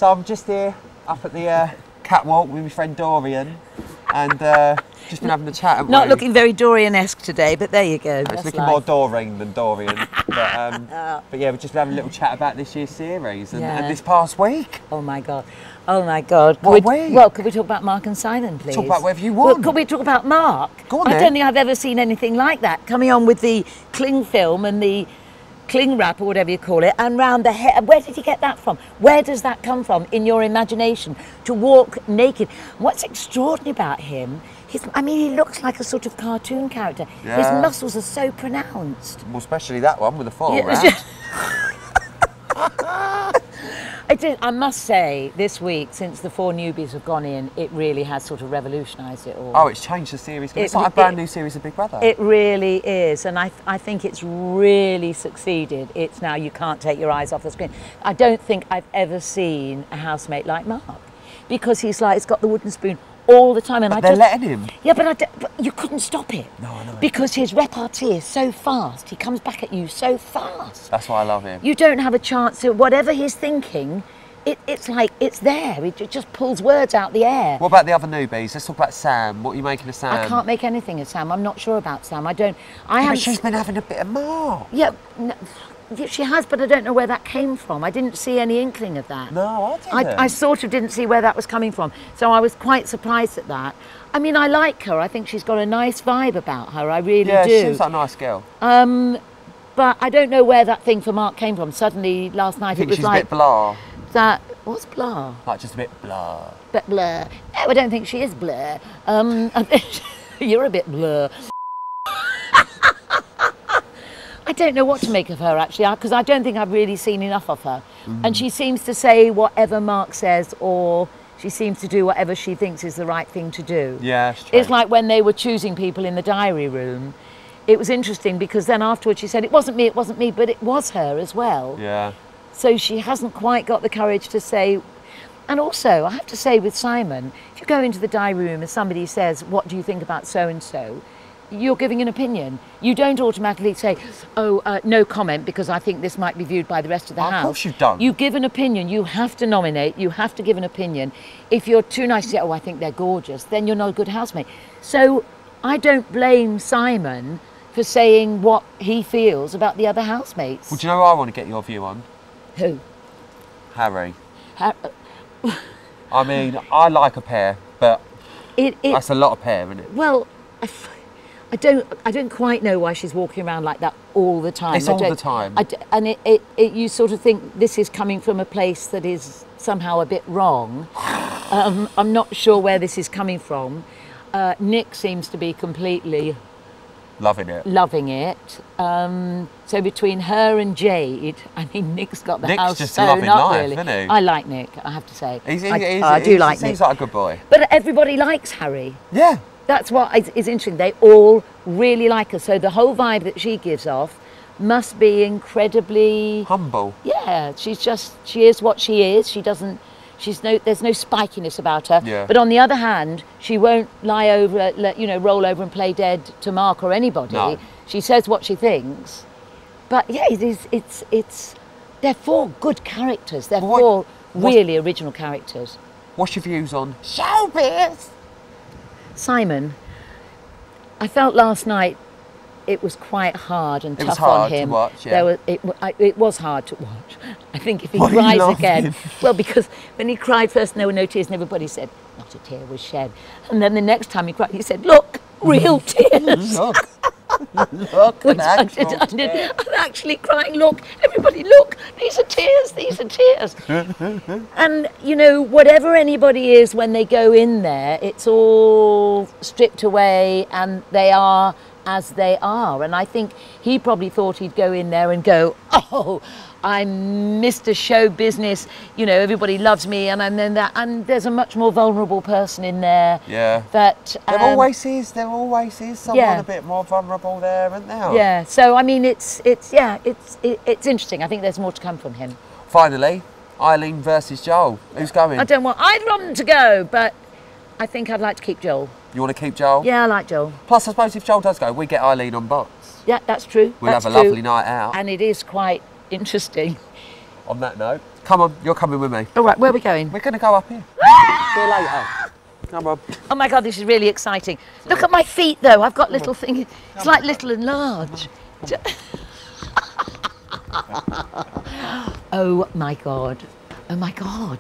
So I'm just here up at the catwalk with my friend Dorian, and just been having a chat. Not looking very Dorian-esque today, but there you go. It's looking more Doreen than Dorian. But yeah, we're just having a little chat about this year's series and this past week. Oh my God. Oh my God. Could we talk about Mark and Simon, please? Talk about whatever you want. Well, could we talk about Mark? Go on, I don't think I've ever seen anything like that. Coming on with the cling film and the cling wrap or whatever you call it, and round the head. Where did he get that from? Where does that come from in your imagination? To walk naked. What's extraordinary about him? He looks like a sort of cartoon character. Yeah. His muscles are so pronounced. Well, especially that one with the full wrap. I must say, this week, since the 4 newbies have gone in, it really has sort of revolutionised it all. Oh, it's changed the series. It's like a brand new series of Big Brother. It really is, and I think it's really succeeded. It's now you can't take your eyes off the screen. I don't think I've ever seen a housemate like Mark, because he's got the wooden spoon all the time. And they're letting him. Yeah, but you couldn't stop it. No, I know. Because his repartee is so fast. He comes back at you so fast. That's why I love him. You don't have a chance to, whatever he's thinking, it's like, it's there. It just pulls words out the air. What about the other newbies? Let's talk about Sam. What are you making of Sam? I can't make anything of Sam. I'm not sure about Sam. But she's been having a bit of Mark. Yeah, no, she has, but I don't know where that came from. I didn't see any inkling of that. No, I didn't. I sort of didn't see where that was coming from. So I was quite surprised at that. I mean, I like her. I think she's got a nice vibe about her. I really do. Yeah, she seems like a nice girl. But I don't know where that thing for Mark came from. Suddenly, last night, it was she's like... a bit blah. What's blah? Like just a bit blah. Bit blur. No, I don't think she is blur. You're a bit blur. I don't know what to make of her, actually, because I don't think I've really seen enough of her. And she seems to say whatever Mark says, or she seems to do whatever she thinks is the right thing to do. Yeah, it's true. It's like when they were choosing people in the diary room. It was interesting because then afterwards she said, it wasn't me, but it was her as well. Yeah. So she hasn't quite got the courage to say. And also, I have to say with Simon, if you go into the diary room and somebody says, what do you think about so-and-so? You're giving an opinion. You don't automatically say, no comment, because I think this might be viewed by the rest of the house. Of course you don't. You give an opinion. You have to nominate. You have to give an opinion. If you're too nice to say, I think they're gorgeous, then you're not a good housemate. So I don't blame Simon for saying what he feels about the other housemates. Well, do you know who I want to get your view on? Who? Harry. I mean, I like a pair, but that's a lot of pair, isn't it? Well, I don't quite know why she's walking around like that all the time. It's all the time. And you sort of think this is coming from a place that is somehow a bit wrong. I'm not sure where this is coming from. Nick seems to be completely... Loving it. So between her and Jade, I mean, Nick's got the house just so loving not life, really. isn't he? I like Nick, I have to say. I do like Nick. He seems like a good boy. But everybody likes Harry. Yeah. That's what is interesting. They all really like her. So the whole vibe that she gives off must be incredibly... humble. Yeah, she is what she is. There's no spikiness about her. Yeah. But on the other hand, she won't lie over, roll over and play dead to Mark or anybody. No. She says what she thinks. But yeah, they're 4 good characters. They're 4 really original characters. What's your views on showbiz? Simon, I felt last night it was quite hard and tough on him. It was hard to watch, yeah. It was hard to watch. I think if he cries again, well, because when he cried first, there were no tears, and everybody said, not a tear was shed. And then the next time he cried, he said, look, real tears. Look, an actual tear. I'm actually crying, look, everybody, look, these are tears. And, whatever anybody is when they go in there, it's all stripped away and they are as they are. And I think he probably thought he'd go in there and go, oh, I'm Mr. Show Business, everybody loves me, and then that, and there's a much more vulnerable person in there. Yeah. That there always is someone a bit more vulnerable there, isn't there? Yeah. So I mean, it's interesting. I think there's more to come from him. Finally, Eileen versus Joel. Who's going? I don't want either of them to go, but I think I'd like to keep Joel. You want to keep Joel? Yeah, I like Joel. Plus, I suppose if Joel does go, we get Eileen on box. Yeah, that's true. We'll have a lovely night out. And it is quite interesting. On that note, Come on, you're coming with me. All right, where are we going? We're going to go up here. See you later. Come on. Oh my God, this is really exciting. Look at my feet though. I've got little things. It's like little and large. Oh my God. Oh my God.